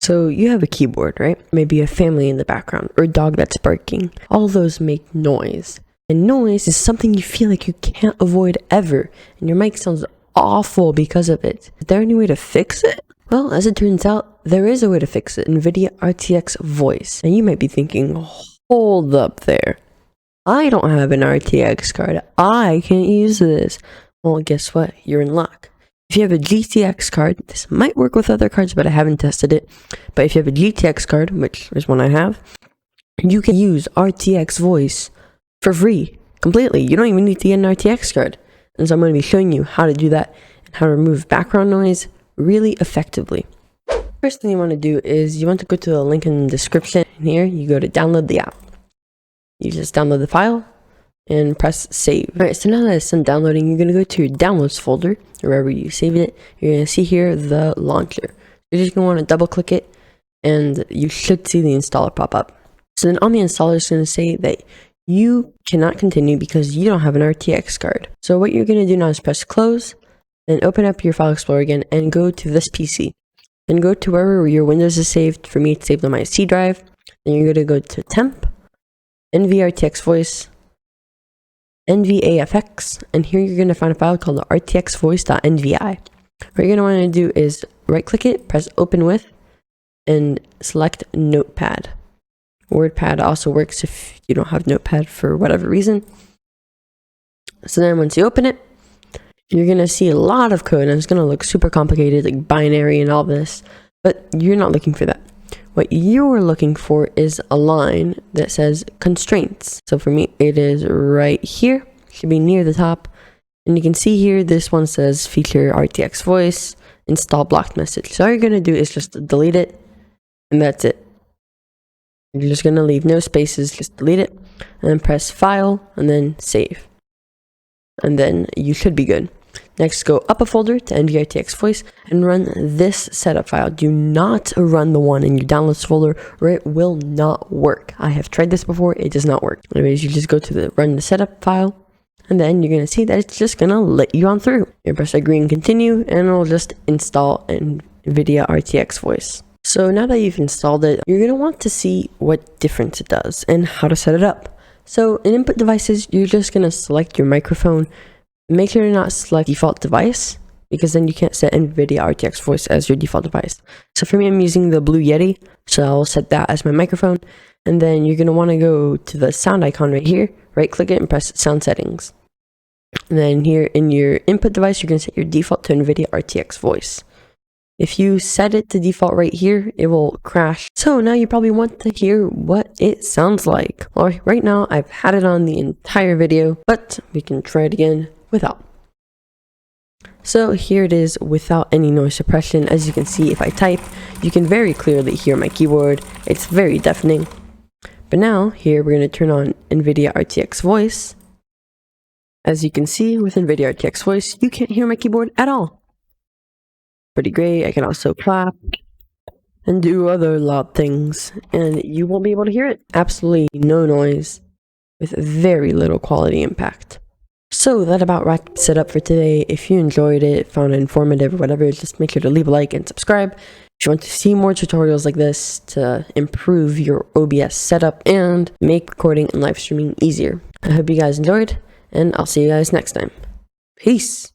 So you have a keyboard, right? Maybe a family in the background or a dog that's barking. All those make noise. And noise is something you feel like you can't avoid ever. And your mic sounds awful because of it. Is there any way to fix it? Well, as it turns out, there is a way to fix it. NVIDIA RTX Voice. And you might be thinking, hold up there. I don't have an RTX card. I can't use this. Well, guess what? You're in luck. If you have a GTX card, this might work with other cards, but I haven't tested it. But if you have a GTX card, which is one I have, you can use RTX Voice for free, completely. You don't even need to get an RTX card. And so I'm going to be showing you how to do that and how to remove background noise really effectively. First thing you want to do is you want to go to the link in the description. And here you go to download the app. You just download the file and press save. Alright, so now that it's done downloading, you're going to go to your downloads folder, or wherever you saved it. You're going to see here the launcher. You're just going to want to double click it, and you should see the installer pop up. So then on the installer, it's going to say that you cannot continue because you don't have an RTX card. So what you're going to do now is press close, then open up your file explorer again, and go to this PC. Then go to wherever your Windows is saved. For me, it's saved on my C drive. Then you're going to go to temp, NVIDIA RTX Voice, NVAFX, and here you're going to find a file called rtxvoice.nvi. What you're going to want to do is right click it, press open with, and select Notepad. WordPad also works if you don't have Notepad for whatever reason. So then once you open it, you're going to see a lot of code, and it's going to look super complicated, like binary and all this, but you're not looking for that. What you're looking for is a line that says constraints. So for me, it is right here. Should be near the top. And you can see here, this one says feature RTX Voice, install blocked message. So all you're going to do is just delete it, and that's it. You're just going to leave no spaces, just delete it, and then press file, and then save. And then you should be good. Next, go up a folder to NVIDIA RTX Voice and run this setup file. Do not run the one in your downloads folder or it will not work. I have tried this before, it does not work. Anyways, you just go to the run the setup file, and then you're going to see that it's just going to let you on through. You press agree and continue, and it'll just install NVIDIA RTX Voice. So now that you've installed it, you're going to want to see what difference it does and how to set it up. So in input devices, you're just going to select your microphone. Make sure to not select default device, because then you can't set NVIDIA RTX Voice as your default device. So for me, I'm using the Blue Yeti, so I'll set that as my microphone. And then you're going to want to go to the sound icon right here, right click it and press sound settings. And then here in your input device, you're going to set your default to NVIDIA RTX Voice. If you set it to default right here, it will crash. So now you probably want to hear what it sounds like. Well, right now I've had it on the entire video, but we can try it again without. So here it is without any noise suppression. As you can see, if I type, you can very clearly hear my keyboard. It's very deafening. But now here we're going to turn on NVIDIA RTX Voice. As you can see with NVIDIA RTX Voice, you can't hear my keyboard at all. Pretty great. I can also clap and do other loud things, and you won't be able to hear it. Absolutely no noise with very little quality impact. So that about wraps it up for today. If you enjoyed it, found it informative or whatever, just make sure to leave a like and subscribe. If you want to see more tutorials like this to improve your OBS setup and make recording and live streaming easier. I hope you guys enjoyed, and I'll see you guys next time. Peace!